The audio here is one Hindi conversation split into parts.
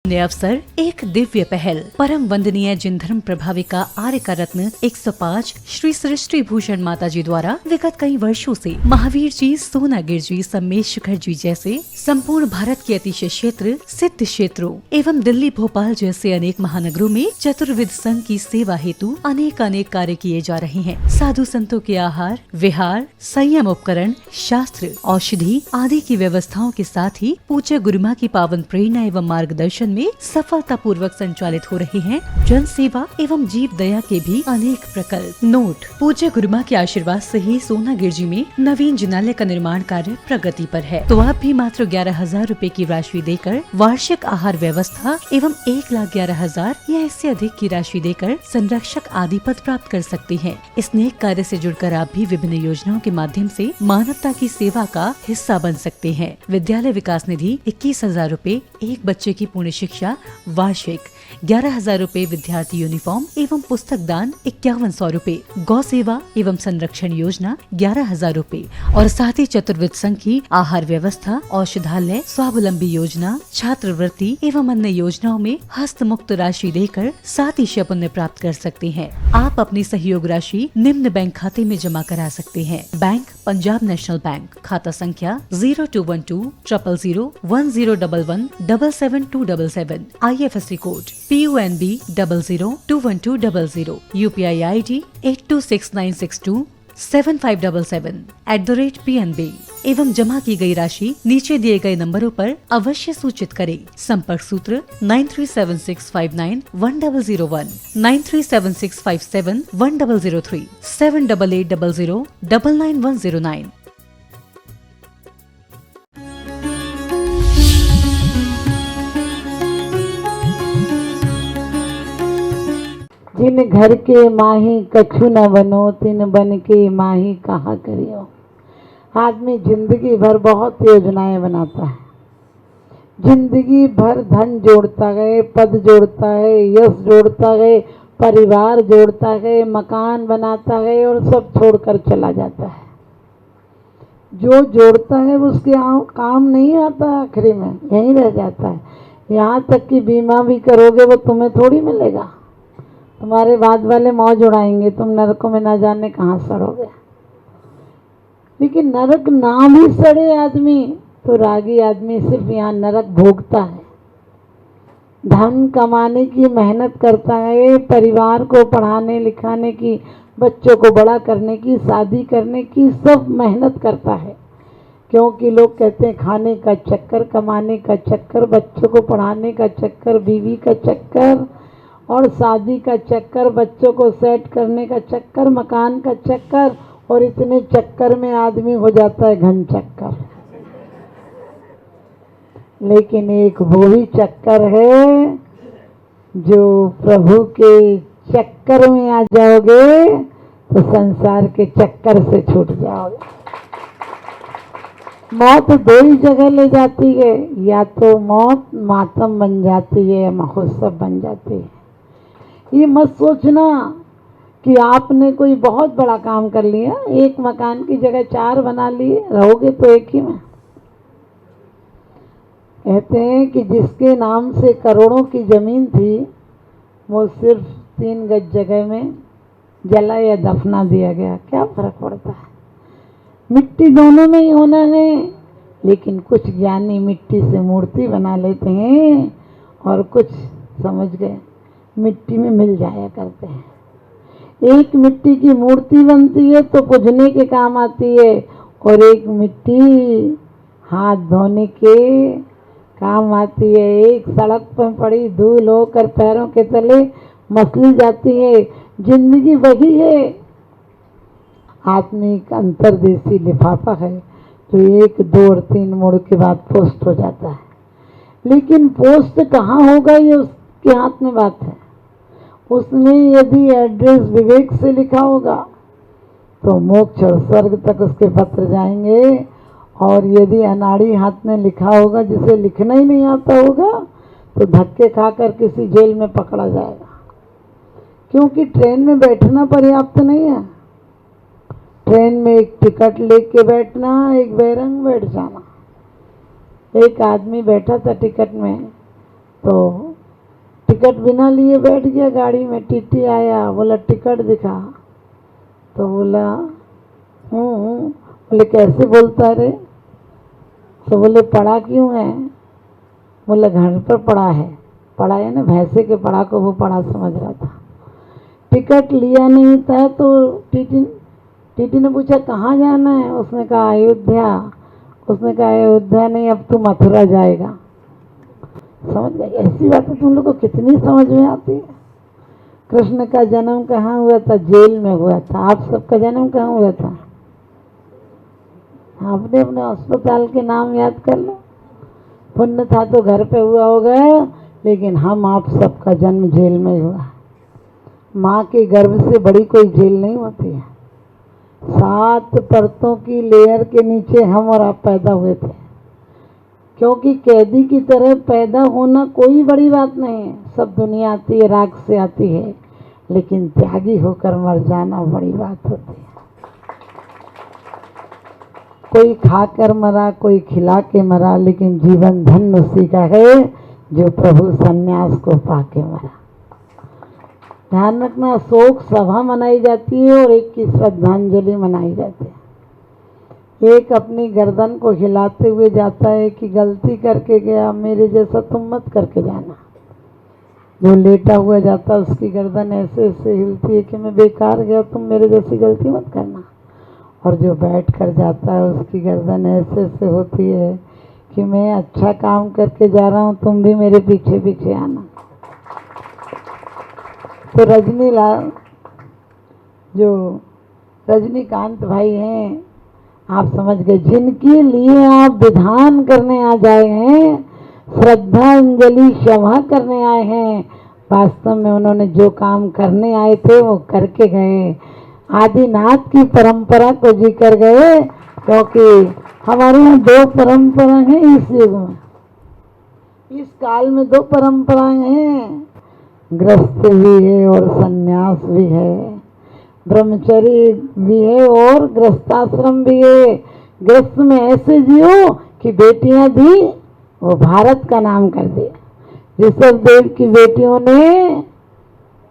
ने अवसर एक दिव्य पहल परम वंदनीय जिन धर्म प्रभाविका आर्य का रत्न 105 श्री सृष्टि भूषण माता जी द्वारा विगत कई वर्षों से महावीर जी, सोनागिर जी, सम्मेश शिखर जी जैसे संपूर्ण भारत के अतिशय क्षेत्र, सिद्ध क्षेत्रों एवं दिल्ली, भोपाल जैसे अनेक महानगरों में चतुर्विद संघ की सेवा हेतु अनेक कार्य किए जा रहे हैं। साधु संतों के आहार, विहार, संयम उपकरण, शास्त्र, औषधि आदि की व्यवस्थाओं के साथ ही पूज्य गुरुमा की पावन प्रेरणा एवं मार्गदर्शन में सफलता पूर्वक संचालित हो रहे हैं जन सेवा एवं जीव दया के भी अनेक प्रकल्प। नोट: पूज्य गुरुमा के आशीर्वाद से ही सोनागिर जी में नवीन जिनालय का निर्माण कार्य प्रगति पर है, तो आप भी मात्र 11,000 रूपए की राशि देकर वार्षिक आहार व्यवस्था एवं 1,11,000 या इससे अधिक की राशि देकर संरक्षक आदि पद प्राप्त कर सकते हैं। इस नेक कार्य से जुड़कर आप भी विभिन्न योजनाओं के माध्यम से मानवता की सेवा का हिस्सा बन सकते हैं। विद्यालय विकास निधि 21,000 रूपए, एक बच्चे की पूर्ण शिक्षा वार्षिक, 11,000 रूपए विद्यार्थी यूनिफॉर्म एवं पुस्तक दान 5,100 रूपए, गौ सेवा एवं संरक्षण योजना 11,000 रूपए और साथ ही चतुर्विद संघ की आहार व्यवस्था, औषधालय, स्वावलंबी योजना, छात्रवृत्ति एवं अन्य योजनाओं में हस्त मुक्त राशि देकर 7 पुण्य प्राप्त कर सकते हैं। आप अपनी सहयोग राशि निम्न बैंक खाते में जमा करा सकते हैं। बैंक: पंजाब नेशनल बैंक, खाता संख्या 0212 000 1011 77277, IFSC code PUNB 00212000, UPI ID 826962 7577 @PNB एवं जमा की गई राशि नीचे दिए गए नंबरों पर अवश्य सूचित करें। संपर्क सूत्र 9376591001, 9376571003, 7880099109। जिन घर के माही कछु न बनो, तिन बन के माही कहाँ करियो। आदमी जिंदगी भर बहुत योजनाएं बनाता है, जिंदगी भर धन जोड़ता गए, पद जोड़ता है, यश जोड़ता गए, परिवार जोड़ता गए, मकान बनाता गए और सब छोड़कर चला जाता है। जो जोड़ता है उसके काम नहीं आता, आखिरी में यहीं रह जाता है। यहाँ तक कि बीमा भी करोगे वो तुम्हें थोड़ी मिलेगा, तुम्हारे बाद वाले मौज उड़ाएंगे, तुम नरकों में ना जाने कहाँ सड़ोगे। लेकिन नरक ना भी सड़े आदमी तो रागी आदमी सिर्फ यहाँ नरक भोगता है। धन कमाने की मेहनत करता है, परिवार को पढ़ाने लिखाने की, बच्चों को बड़ा करने की, शादी करने की सब मेहनत करता है। क्योंकि लोग कहते हैं खाने का चक्कर, कमाने का चक्कर, बच्चों को पढ़ाने का चक्कर, बीवी का चक्कर और शादी का चक्कर, बच्चों को सेट करने का चक्कर, मकान का चक्कर, और इतने चक्कर में आदमी हो जाता है घन चक्कर। लेकिन एक वो ही चक्कर है जो प्रभु के चक्कर में आ जाओगे तो संसार के चक्कर से छूट जाओगे। मौत दो ही जगह ले जाती है, या तो मौत मातम बन जाती है या महोत्सव बन जाती है। ये मत सोचना कि आपने कोई बहुत बड़ा काम कर लिया, एक मकान की जगह 4 बना लिए, रहोगे तो एक ही में। कहते हैं कि जिसके नाम से करोड़ों की जमीन थी वो सिर्फ 3 गज जगह में जला या दफना दिया गया। क्या फर्क पड़ता है, मिट्टी दोनों में ही होना है। लेकिन कुछ ज्ञानी मिट्टी से मूर्ति बना लेते हैं और कुछ समझ गए मिट्टी में मिल जाया करते हैं। एक मिट्टी की मूर्ति बनती है तो पूजने के काम आती है, और एक मिट्टी हाथ धोने के काम आती है। एक सड़क पर पड़ी धूल होकर पैरों के तले मसली जाती है। जिंदगी वही है। आदमी का अंतर्देशी लिफाफा है तो 1, 2 और 3 मोड़ के बाद पोस्ट हो जाता है। लेकिन पोस्ट कहाँ होगा ये उसके हाथ में बात है। उसने यदि एड्रेस विवेक से लिखा होगा तो मोक्ष और स्वर्ग तक उसके पत्र जाएंगे, और यदि अनाड़ी हाथ में लिखा होगा जिसे लिखना ही नहीं आता होगा तो धक्के खाकर किसी जेल में पकड़ा जाएगा। क्योंकि ट्रेन में बैठना पर्याप्त नहीं है, ट्रेन में एक टिकट लेके बैठना, एक बैरंग बैठ जाना। एक आदमी बैठा था टिकट में, तो टिकट बिना लिए बैठ गया गाड़ी में। टीटी आया, बोला टिकट दिखा। तो बोला बोले कैसे बोलता है रे? तो बोले पड़ा क्यों है? बोला घर पर पड़ा है। पड़ा है ना, भैंसे के पड़ा को वो पड़ा समझ रहा था। टिकट लिया नहीं था तो टीटी ने पूछा कहाँ जाना है? उसने कहा अयोध्या। उसने कहा अयोध्या नहीं, अब तू मथुरा जाएगा। समझ गए? ऐसी बातें तुम लोग को कितनी समझ में आती है। कृष्ण का जन्म कहाँ हुआ था? जेल में हुआ था। आप सबका जन्म कहाँ हुआ था? आपने अपने अस्पताल के नाम याद कर लो। पुण्य था तो घर पे हुआ होगा, लेकिन हम आप सबका जन्म जेल में ही हुआ। माँ के गर्भ से बड़ी कोई जेल नहीं होती है। 7 परतों की लेयर के नीचे हम और आप पैदा हुए थे। क्योंकि कैदी की तरह पैदा होना कोई बड़ी बात नहीं है। सब दुनिया आती है, राख से आती है, लेकिन त्यागी होकर मर जाना बड़ी बात होती है। कोई खाकर मरा, कोई खिला के मरा, लेकिन जीवन धन्य उसी का है जो प्रभु सन्यास को पाके मरा। ध्यान रखना, शोक सभा मनाई जाती है और एक की श्रद्धांजलि मनाई जाती है। एक अपनी गर्दन को हिलाते हुए जाता है कि गलती करके गया, मेरे जैसा तुम मत करके जाना। जो लेटा हुआ जाता है उसकी गर्दन ऐसे ऐसे हिलती है कि मैं बेकार गया, तुम मेरे जैसी गलती मत करना। और जो बैठ कर जाता है उसकी गर्दन ऐसे ऐसे होती है कि मैं अच्छा काम करके जा रहा हूँ, तुम भी मेरे पीछे पीछे आना। तो रजनीलाल, जो रजनीकांत भाई हैं, आप समझ गए, जिनके लिए आप विधान करने आ जाए हैं, श्रद्धांजलि सभा करने आए हैं, वास्तव में उन्होंने जो काम करने आए थे वो करके गए। आदिनाथ की परंपरा को जी कर गए। क्योंकि हमारे यहाँ 2 परंपरा हैं इस युग में, इस काल में 2 परंपराएं हैं। गृहस्थ भी है और सन्यास भी है, ब्रह्मचर्य भी है और गृहस्थाश्रम भी है। गृहस्थ में ऐसे जियो कि बेटियां दी वो भारत का नाम कर दिया। ऋषभ देव की बेटियों ने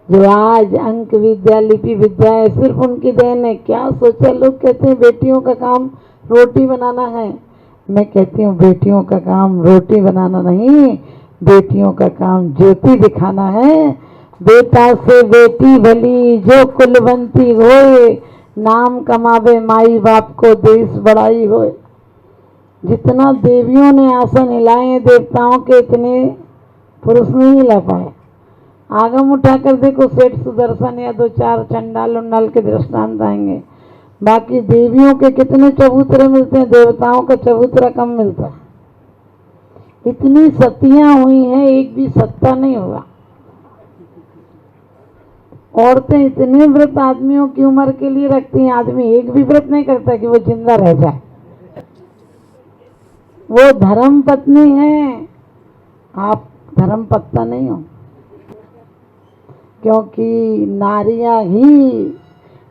जो आज अंक विद्या, लिपि विद्या है, सिर्फ उनकी देन है। क्या सोचा? लोग कहते हैं बेटियों का काम रोटी बनाना है। मैं कहती हूँ बेटियों का काम रोटी बनाना नहीं, बेटियों का काम ज्योति दिखाना है। बेटा से बेटी भली जो कुलवंती होए, नाम कमावे माई बाप को देश बड़ाई होए। जितना देवियों ने आसन हिलाए देवताओं के, इतने पुरुष नहीं हिला पाए। आगम उठाकर देखो, सेठ सुदर्शन या 2-4 चंडाल उंडाल के दृष्टांत आएंगे। बाकी देवियों के कितने चबूतरे मिलते हैं, देवताओं का चबूतरा कम मिलता है। इतनी सतियां हुई हैं, एक भी सत्ता नहीं हुआ। औरतें इतने व्रत आदमियों की उम्र के लिए रखती हैं, आदमी एक भी व्रत नहीं करता कि वो जिंदा रह जाए। वो धर्म पत्नी है, आप धर्म पत्ता नहीं हो। क्योंकि नारियां ही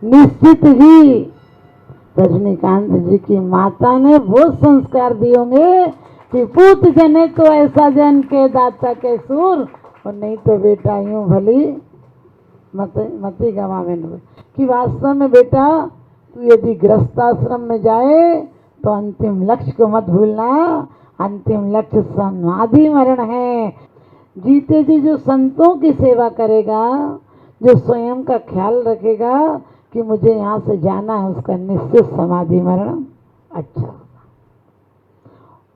निश्चित ही रजनीकांत जी की माता ने वो संस्कार दिए होंगे कि पूत जने तो ऐसा जन के दाता के सूर, और नहीं तो बेटा यूं भली मती गवावे। कि वास्तव में बेटा तू यदि गृहस्थाश्रम में जाए तो अंतिम लक्ष्य को मत भूलना। अंतिम लक्ष्य समाधि मरण है। जीते जी जो संतों की सेवा करेगा, जो स्वयं का ख्याल रखेगा कि मुझे यहाँ से जाना है, उसका निश्चित समाधि मरण अच्छा।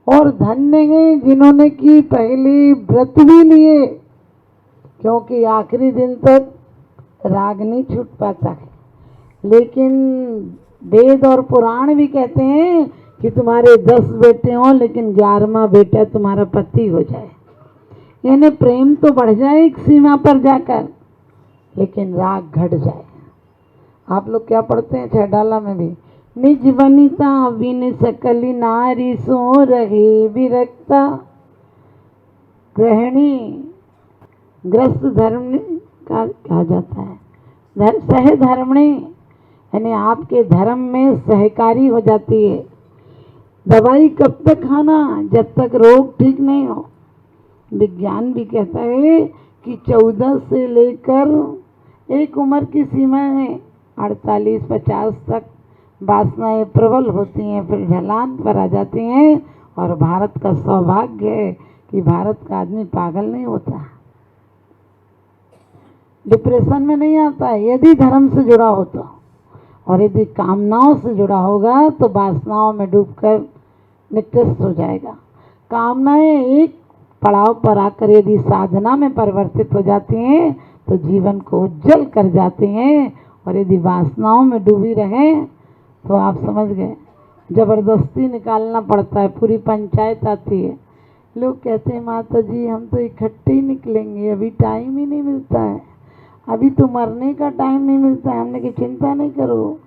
और धन्य हैं जिन्होंने की पहली व्रत भी लिए, क्योंकि आखिरी दिन तक राग नहीं छूट पाता है। लेकिन वेद और पुराण भी कहते हैं कि तुम्हारे 10 बेटे हों, लेकिन 11वां बेटा तुम्हारा पति हो जाए। यानी प्रेम तो बढ़ जाए एक सीमा पर जाकर, लेकिन राग घट जाए। आप लोग क्या पढ़ते हैं छहडाला में भी, निज वनिता विन सकली नारी सो रहे विरक्ता। गृहिणी ग्रस्त धर्म का कहा जाता है, सहधर्मिणी, यानी आपके धर्म में सहकारी हो जाती है। दवाई कब तक खाना? जब तक रोग ठीक नहीं हो। विज्ञान भी कहता है कि 14 से लेकर एक उम्र की सीमा है 48-50 तक वासनाएं प्रबल होती हैं, फिर ढलान पर आ जाती हैं। और भारत का सौभाग्य है कि भारत का आदमी पागल नहीं होता, डिप्रेशन में नहीं आता है यदि धर्म से जुड़ा होता, और यदि कामनाओं से जुड़ा होगा तो वासनाओं में डूबकर निकृष्ट हो जाएगा। कामनाएं एक पड़ाव पर आकर यदि साधना में परिवर्तित हो जाती हैं तो जीवन को उज्जवल कर जाती हैं, और यदि वासनाओं में डूबी रहें तो आप समझ गए जबरदस्ती निकालना पड़ता है, पूरी पंचायत आती है। लोग कहते हैं माता जी हम तो इकट्ठे ही निकलेंगे, अभी टाइम ही नहीं मिलता है, अभी तो मरने का टाइम नहीं मिलता है। हमने की चिंता नहीं करो,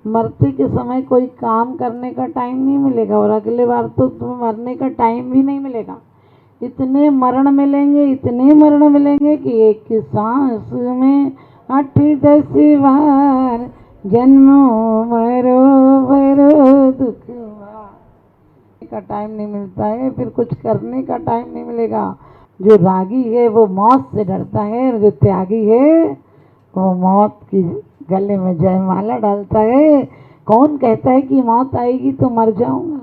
मरते के समय कोई काम करने का टाइम नहीं मिलेगा, और अगले बार तो तुम्हें मरने का टाइम भी नहीं मिलेगा। इतने मरण मिलेंगे, इतने मरण मिलेंगे कि एक की सांस में 8-10 बार जन्मो मरो भरो दुख का टाइम नहीं मिलता है, फिर कुछ करने का टाइम नहीं मिलेगा। जो रागी है वो मौत से डरता है, और जो त्यागी है वो मौत की गले में जयमाला डालता है। कौन कहता है कि मौत आएगी तो मर जाऊंगा?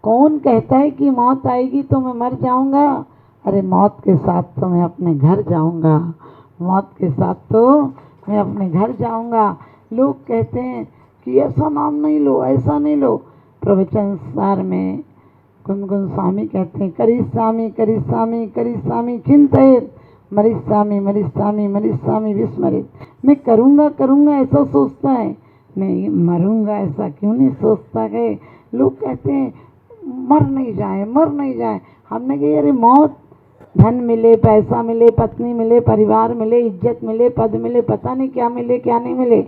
कौन कहता है कि मौत आएगी तो मैं मर जाऊंगा? अरे मौत के साथ तो मैं अपने घर जाऊंगा, मौत के साथ तो मैं अपने घर जाऊंगा। लोग कहते हैं कि ऐसा नाम नहीं लो, ऐसा नहीं लो। प्रवचन सार में गुनगुन स्वामी कहते हैं करिस्वामी करिस्वामी करिस्वामी चिंतित मरिस्वामी मरिस्वामी मरिस्वामी विस्मरित। मैं करूँगा करूँगा ऐसा सोचता है, मैं मरूँगा ऐसा क्यों नहीं सोचता है। लोग कहते हैं मर नहीं जाए, मर नहीं जाए। हमने कहा अरे मौत धन मिले, पैसा मिले, पत्नी मिले, परिवार मिले, इज्जत मिले, पद मिले, पता नहीं क्या मिले क्या नहीं मिले,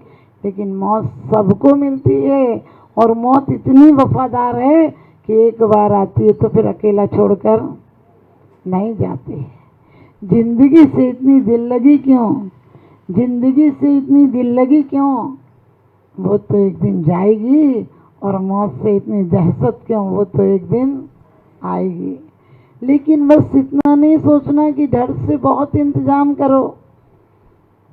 लेकिन मौत सबको मिलती है। और मौत इतनी वफादार है कि एक बार आती है तो फिर अकेला छोड़कर नहीं जाती। जिंदगी से इतनी दिल लगी क्यों? जिंदगी से इतनी दिल लगी क्यों? वो तो एक दिन जाएगी। और मौत से इतनी दहशत क्यों? वो तो एक दिन आएगी। लेकिन बस इतना नहीं सोचना कि डर से बहुत इंतजाम करो।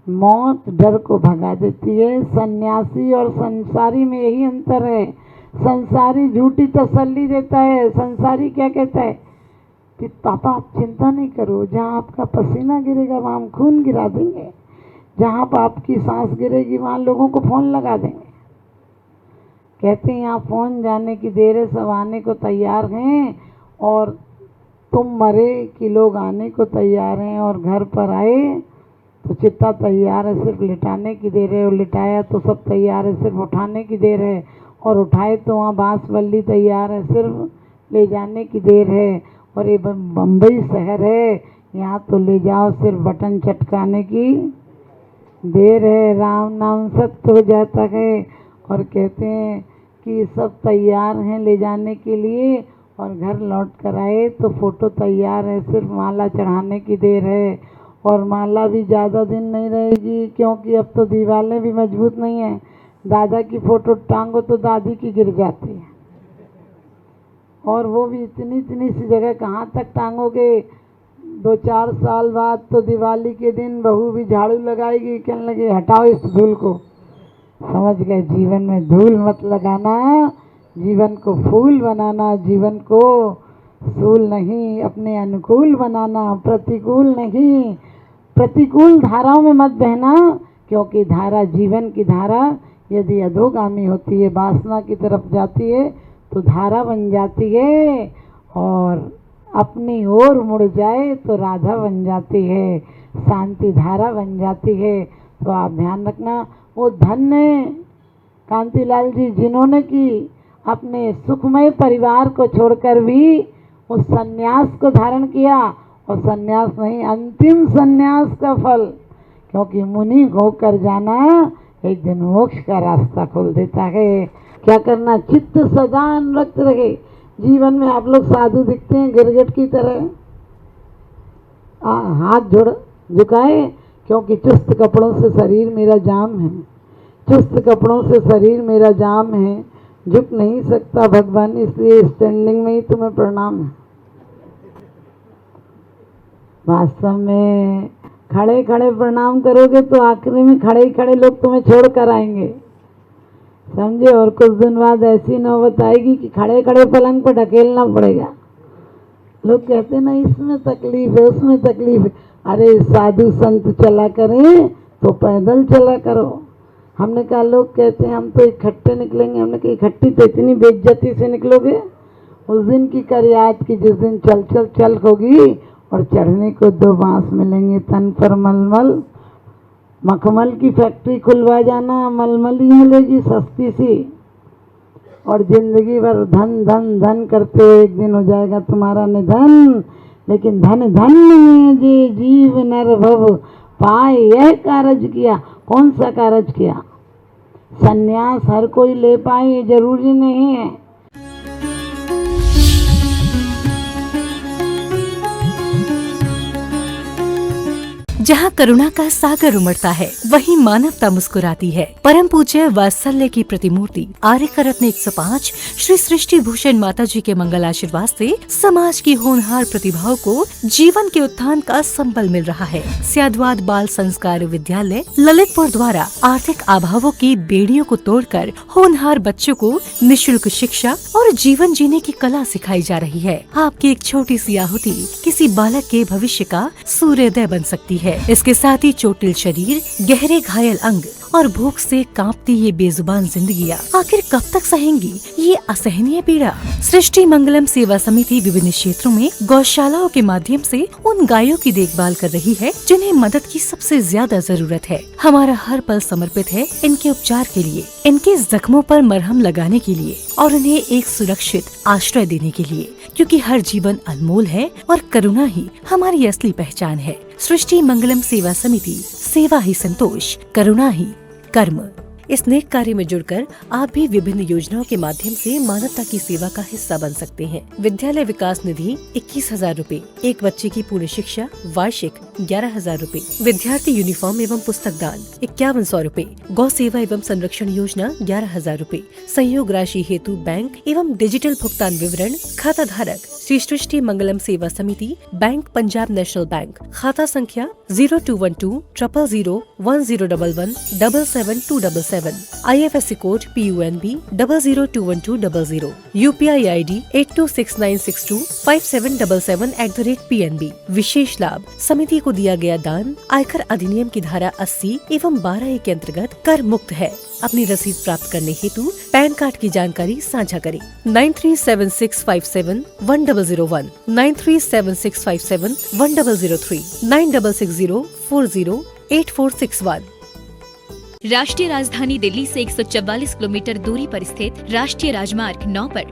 मौत डर को भगा देती है। सन्यासी और संसारी में यही अंतर है। संसारी झूठी तसल्ली देता है। संसारी क्या कहता है कि पापा आप चिंता नहीं करो, जहाँ आपका पसीना गिरेगा वहाँ हम खून गिरा देंगे, जहाँ पर आपकी सांस गिरेगी वहाँ लोगों को फ़ोन लगा देंगे। कहते हैं यहाँ फ़ोन जाने की देर है, सब आने को तैयार हैं, और तुम मरे कि लोग आने को तैयार हैं, और घर पर आए तो चित्ता तैयार है, सिर्फ लिटाने की देर है, और लिटाया तो सब तैयार है, सिर्फ उठाने की देर है, और उठाए तो वहाँ बांस बल्ली तैयार है, सिर्फ ले जाने की देर है। और ये बम्बई शहर है, यहाँ तो ले जाओ सिर्फ बटन चटकाने की देर है। राम नाम सत्य हो जाता है। और कहते हैं कि सब तैयार हैं ले जाने के लिए, और घर लौट कर आए तो फ़ोटो तैयार है, सिर्फ माला चढ़ाने की देर है। और माला भी ज़्यादा दिन नहीं रहेगी, क्योंकि अब तो दीवारें भी मजबूत नहीं हैं। दादा की फ़ोटो टांगो तो दादी की गिर जाती है, और वो भी इतनी इतनी सी जगह कहाँ तक टांगोगे। 2-4 साल बाद तो दिवाली के दिन बहू भी झाड़ू लगाएगी, कहने लगे हटाओ इस धूल को। समझ गए, जीवन में धूल मत लगाना, जीवन को फूल बनाना, जीवन को सूल नहीं अपने अनुकूल बनाना, प्रतिकूल नहीं। प्रतिकूल धाराओं में मत बहना, क्योंकि धारा जीवन की धारा यदि अधोगामी होती है, वासना की तरफ जाती है तो धारा बन जाती है, और अपनी ओर मुड़ जाए तो राधा बन जाती है, शांति धारा बन जाती है। तो आप ध्यान रखना। वो धन्य कांतिलाल जी जिन्होंने कि अपने सुखमय परिवार को छोड़कर भी उस सन्यास को धारण किया, और सन्यास नहीं अंतिम सन्यास का फल, क्योंकि मुनि होकर जाना एक दिन मोक्ष का रास्ता खोल देता है। क्या करना? चित्त सजान रक्त रहे। जीवन में आप लोग साधु दिखते हैं गिरगिट की तरह, हाथ झुकाए, क्योंकि चुस्त कपड़ों से शरीर मेरा जाम है, चुस्त कपड़ों से शरीर मेरा जाम है, झुक नहीं सकता भगवान, इसलिए स्टैंडिंग में ही तुम्हें प्रणाम है। वास्तव में खड़े खड़े प्रणाम करोगे तो आखिरी में खड़े ही खड़े लोग तुम्हें छोड़ कर आएंगे, समझे। और कुछ दिन बाद ऐसी नौबत आएगी कि खड़े खड़े पलंग पर ढकेलना पड़ेगा। लोग कहते ना इसमें तकलीफ है उसमें तकलीफ है। अरे साधु संत चला करें तो पैदल चला करो। हमने कहा लोग कहते हैं हम तो इकट्ठे निकलेंगे, हमने कहा इकट्ठी तो इतनी बेइज्जती से निकलोगे। उस दिन की कर याद की जिस दिन चल चल चल होगी और चढ़ने को 2 बांस मिलेंगे तन पर मलमल। मखमल की फैक्ट्री खुलवा जाना, मलमल ही मिलेगी सस्ती सी। और जिंदगी भर धन धन धन करते हुए एक दिन हो जाएगा तुम्हारा निधन। लेकिन धन धन में जे जीव नर भव पाए यह कारज किया। कौन सा कारज किया? संन्यास हर कोई ले पाए ये जरूरी नहीं है। जहाँ करुणा का सागर उमड़ता है वहीं मानवता मुस्कुराती है। परम पूज्य वात्सल्य की प्रतिमूर्ति आर्यका रत्न 105 श्री सृष्टि भूषण माता जी के मंगल आशीर्वाद से समाज की होनहार प्रतिभाओं को जीवन के उत्थान का संबल मिल रहा है। स्याद्वाद बाल संस्कार विद्यालय ललितपुर द्वारा आर्थिक अभावों की बेड़ियों को तोड़कर होनहार बच्चों को निःशुल्क शिक्षा और जीवन जीने की कला सिखाई जा रही है। आपकी एक छोटी सी आहुति किसी बालक के भविष्य का सूर्योदय बन सकती है। इसके साथ ही चोटिल शरीर, गहरे घायल अंग और भूख से कांपती ये बेजुबान जिंदगियां आखिर कब तक सहेंगी ये असहनीय पीड़ा। सृष्टि मंगलम सेवा समिति विभिन्न क्षेत्रों में गौशालाओं के माध्यम से उन गायों की देखभाल कर रही है जिन्हें मदद की सबसे ज्यादा जरूरत है। हमारा हर पल समर्पित है इनके उपचार के लिए, इनके जख्मों पर मरहम लगाने के लिए और उन्हें एक सुरक्षित आश्रय देने के लिए, क्योंकि हर जीवन अनमोल है और करुणा ही हमारी असली पहचान है। सृष्टि मंगलम सेवा समिति, सेवा ही संतोष, करुणा ही कर्म। इस नेक कार्य में जुड़कर आप भी विभिन्न योजनाओं के माध्यम से मानवता की सेवा का हिस्सा बन सकते हैं। विद्यालय विकास निधि 21,000 रूपए, एक बच्चे की पूर्ण शिक्षा वार्षिक 11,000 रूपए, विद्यार्थी यूनिफॉर्म एवं पुस्तक दान 5100 रूपए, गौ सेवा एवं संरक्षण योजना 11,000 रूपए, संयोग राशि हेतु बैंक एवं डिजिटल भुगतान विवरण, खाता धारक श्री सृष्टि मंगलम सेवा समिति, बैंक पंजाब नेशनल बैंक, खाता संख्या 0212 000 1011 77277, IFSC code PUNB 0021200, UPI ID 8269625777@PNB। विशेष लाभ समिति को दिया गया दान आयकर अधिनियम की धारा 80 एवं 12A के अंतर्गत कर मुक्त है। अपनी रसीद प्राप्त करने हेतु पैन कार्ड की जानकारी साझा करें। 9376571001, 9376571003, 9660408461। राष्ट्रीय राजधानी दिल्ली से 144 किलोमीटर दूरी पर स्थित राष्ट्रीय राजमार्ग 9 पर